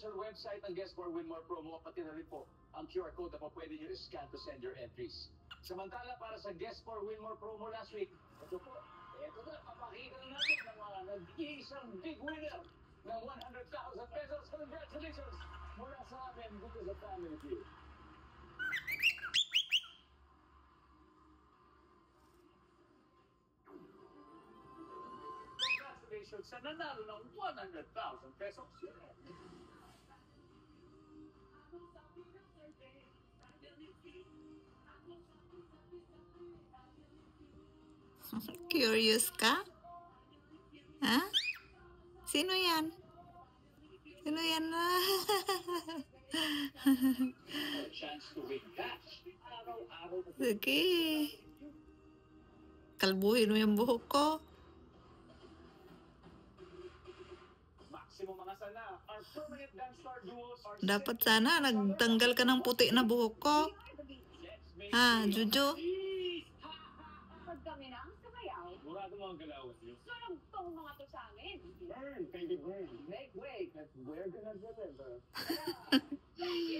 official website ng Guess More Win More promo, pati na rin po ang QR code na po pwede nyo i-scan to send your entries. Samantala, para sa Guess More Win More promo last week, ito na, papakita na natin ng mga nag-iisang big winner ng 100,000 pesos. Congratulations mula sa amin dito sa Family Feud. Congratulations sa nanalo ng 100,000 pesos. Curious ka? Ha? Sino yan? Sino yan? Sige. Kalbuhin mo yung buhok ko. Dapat sana nagtanggal ka ng puti na buhok ko. Ha, Juju? Pag kami na ang sumayaw, Murado mo ang galawan niyo. sunog tong mga to sa amin. Burn, baby, burn. Make way, because we're gonna deliver. Thank you!